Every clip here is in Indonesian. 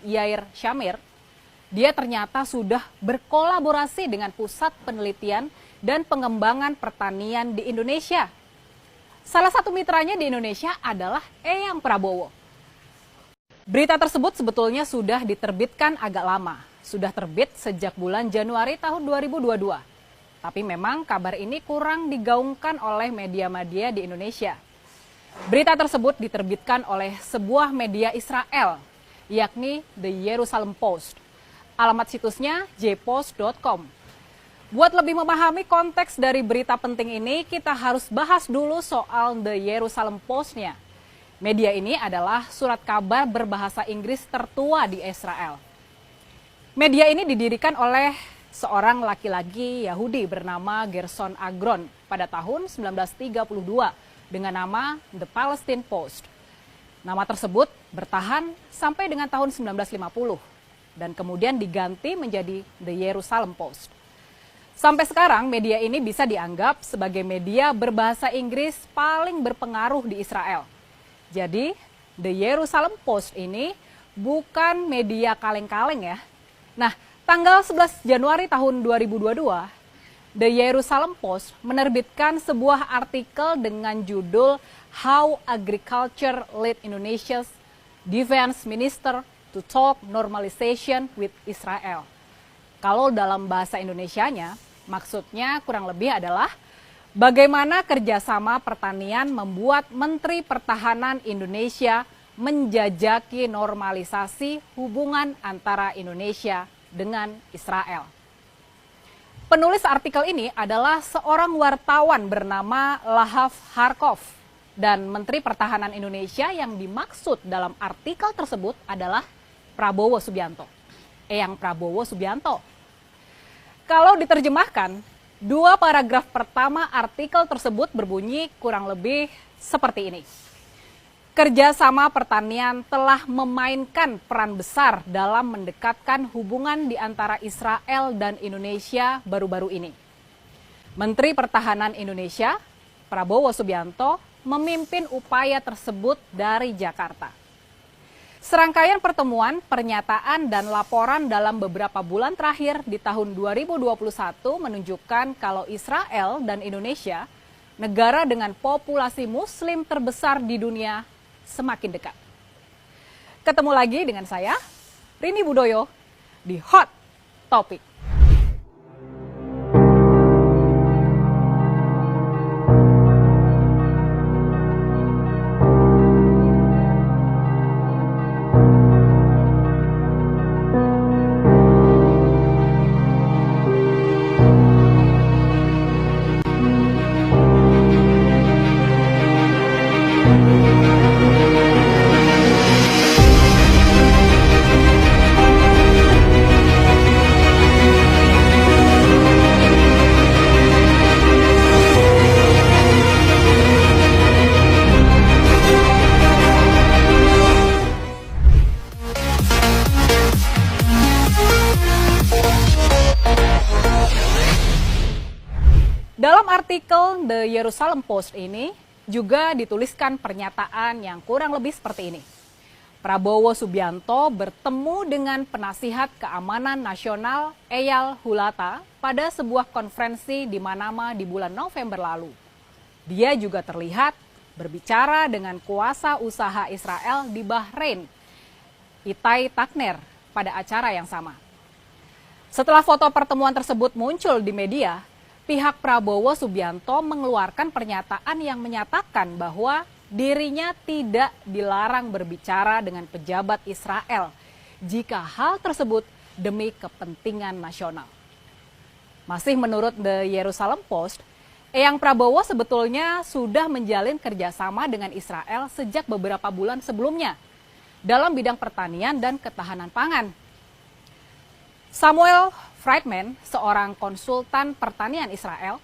Yair Shamir, dia ternyata sudah berkolaborasi dengan Pusat Penelitian dan Pengembangan Pertanian di Indonesia. Salah satu mitranya di Indonesia adalah Eyang Prabowo. Berita tersebut sebetulnya sudah diterbitkan agak lama. Sudah terbit sejak bulan Januari tahun 2022. Tapi memang kabar ini kurang digaungkan oleh media-media di Indonesia. Berita tersebut diterbitkan oleh sebuah media Israel, yakni The Jerusalem Post. Alamat situsnya jpost.com. Buat lebih memahami konteks dari berita penting ini, kita harus bahas dulu soal The Jerusalem Post-nya. Media ini adalah surat kabar berbahasa Inggris tertua di Israel. Media ini didirikan oleh seorang laki-laki Yahudi bernama Gerson Agron pada tahun 1932 dengan nama The Palestine Post. Nama tersebut bertahan sampai dengan tahun 1950 dan kemudian diganti menjadi The Jerusalem Post. Sampai sekarang media ini bisa dianggap sebagai media berbahasa Inggris paling berpengaruh di Israel. Jadi The Jerusalem Post ini bukan media kaleng-kaleng ya. Nah, tanggal 11 Januari tahun 2022, The Jerusalem Post menerbitkan sebuah artikel dengan judul How Agriculture Led Indonesia's Defense Minister to Talk Normalization with Israel. Kalau dalam bahasa Indonesianya, maksudnya kurang lebih adalah bagaimana kerjasama pertanian membuat Menteri Pertahanan Indonesia menjajaki normalisasi hubungan antara Indonesia dengan Israel. Penulis artikel ini adalah seorang wartawan bernama Lahav Harkov dan Menteri Pertahanan Indonesia yang dimaksud dalam artikel tersebut adalah Prabowo Subianto. Eyang Prabowo Subianto. Kalau diterjemahkan, dua paragraf pertama artikel tersebut berbunyi kurang lebih seperti ini. Kerjasama pertanian telah memainkan peran besar dalam mendekatkan hubungan di antara Israel dan Indonesia baru-baru ini. Menteri Pertahanan Indonesia, Prabowo Subianto, memimpin upaya tersebut dari Jakarta. Serangkaian pertemuan, pernyataan, dan laporan dalam beberapa bulan terakhir di tahun 2021 menunjukkan kalau Israel dan Indonesia, negara dengan populasi muslim terbesar di dunia, semakin dekat. Ketemu lagi dengan saya, Rini Budoyo, di Hot Topic. Dalam artikel The Jerusalem Post ini juga dituliskan pernyataan yang kurang lebih seperti ini. Prabowo Subianto bertemu dengan penasihat keamanan nasional Eyal Hulata pada sebuah konferensi di Manama di bulan November lalu. Dia juga terlihat berbicara dengan kuasa usaha Israel di Bahrain, Itai Takner, pada acara yang sama. Setelah foto pertemuan tersebut muncul di media, pihak Prabowo Subianto mengeluarkan pernyataan yang menyatakan bahwa dirinya tidak dilarang berbicara dengan pejabat Israel jika hal tersebut demi kepentingan nasional. Masih menurut The Jerusalem Post, Eyang Prabowo sebetulnya sudah menjalin kerjasama dengan Israel sejak beberapa bulan sebelumnya dalam bidang pertanian dan ketahanan pangan. Samuel Friedman, seorang konsultan pertanian Israel,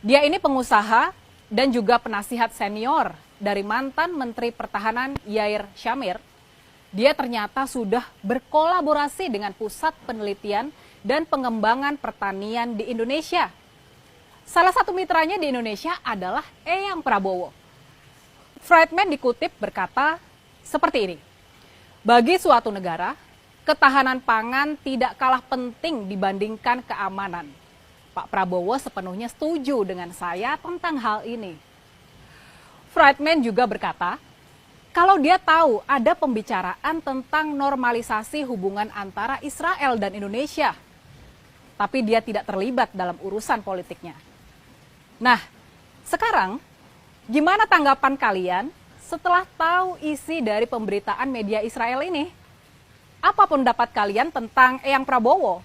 dia ini pengusaha dan juga penasihat senior dari mantan Menteri Pertahanan Yair Shamir. Dia ternyata sudah berkolaborasi dengan Pusat Penelitian dan Pengembangan Pertanian di Indonesia. Salah satu mitranya di Indonesia adalah Eyang Prabowo. Friedman dikutip berkata seperti ini, bagi suatu negara, ketahanan pangan tidak kalah penting dibandingkan keamanan. Pak Prabowo sepenuhnya setuju dengan saya tentang hal ini. Friedman juga berkata, kalau dia tahu ada pembicaraan tentang normalisasi hubungan antara Israel dan Indonesia, tapi dia tidak terlibat dalam urusan politiknya. Nah, sekarang gimana tanggapan kalian setelah tahu isi dari pemberitaan media Israel ini? Apa pendapat kalian tentang Eyang Prabowo?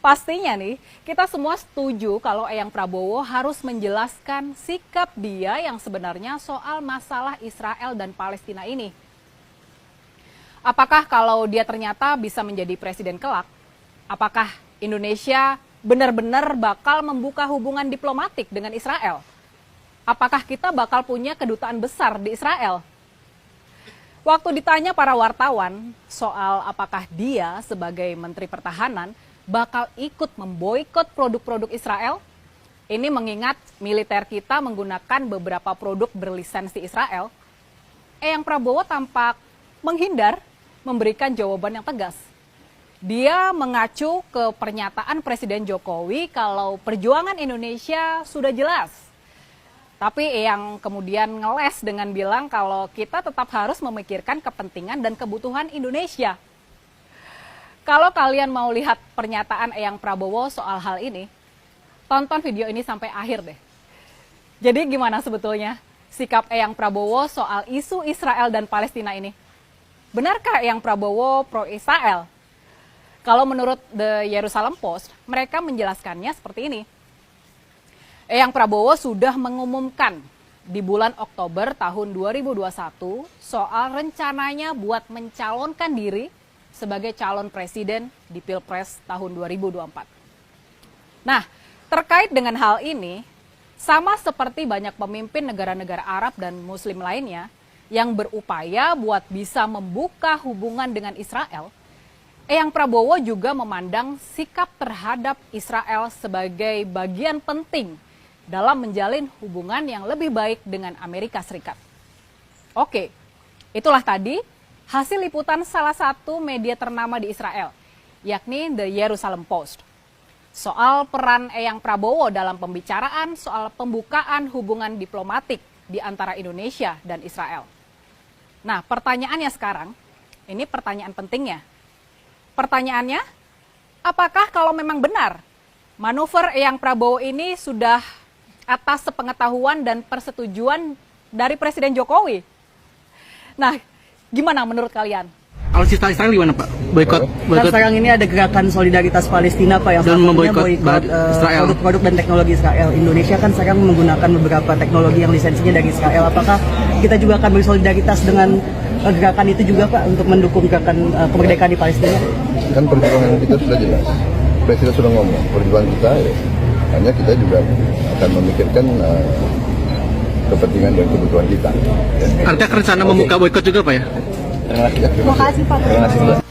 Pastinya nih, kita semua setuju kalau Eyang Prabowo harus menjelaskan sikap dia yang sebenarnya soal masalah Israel dan Palestina ini. Apakah kalau dia ternyata bisa menjadi presiden kelak, apakah Indonesia benar-benar bakal membuka hubungan diplomatik dengan Israel? Apakah kita bakal punya kedutaan besar di Israel? Waktu ditanya para wartawan soal apakah dia sebagai Menteri Pertahanan bakal ikut memboikot produk-produk Israel, ini mengingat militer kita menggunakan beberapa produk berlisensi Israel, Eyang Prabowo tampak menghindar memberikan jawaban yang tegas. Dia mengacu ke pernyataan Presiden Jokowi kalau perjuangan Indonesia sudah jelas. Tapi Eyang kemudian ngeles dengan bilang kalau kita tetap harus memikirkan kepentingan dan kebutuhan Indonesia. Kalau kalian mau lihat pernyataan Eyang Prabowo soal hal ini, tonton video ini sampai akhir deh. Jadi gimana sebetulnya sikap Eyang Prabowo soal isu Israel dan Palestina ini? Benarkah Eyang Prabowo pro-Israel? Kalau menurut The Jerusalem Post, mereka menjelaskannya seperti ini. Eyang Prabowo sudah mengumumkan di bulan Oktober tahun 2021 soal rencananya buat mencalonkan diri sebagai calon presiden di Pilpres tahun 2024. Nah, terkait dengan hal ini, sama seperti banyak pemimpin negara-negara Arab dan Muslim lainnya yang berupaya buat bisa membuka hubungan dengan Israel, Eyang Prabowo juga memandang sikap terhadap Israel sebagai bagian penting dalam menjalin hubungan yang lebih baik dengan Amerika Serikat. Oke, itulah tadi hasil liputan salah satu media ternama di Israel, yakni The Jerusalem Post, soal peran Eyang Prabowo dalam pembicaraan soal pembukaan hubungan diplomatik di antara Indonesia dan Israel. Nah, pertanyaannya sekarang, ini pertanyaan pentingnya. Pertanyaannya, apakah kalau memang benar manuver Eyang Prabowo ini sudah atas sepengetahuan dan persetujuan dari Presiden Jokowi? Nah, gimana menurut kalian? Kalau sisa Israel gimana Pak? Boykot. Kan sekarang ini ada gerakan solidaritas Palestina Pak yang memboikot Israel. Produk-produk dan teknologi Israel. Indonesia kan sekarang menggunakan beberapa teknologi yang lisensinya dari Israel. Apakah kita juga akan bersolidaritas dengan gerakan itu juga Pak untuk mendukung gerakan kemerdekaan di Palestina? Kan perjuangan kita sudah jelas. Presiden sudah ngomong perjuangan kita, hanya kita juga akan memikirkan kepentingan dan kebutuhan kita. Artinya rencana membuka boykot juga Pak ya? Terima kasih Pak. Terima kasih Mbak.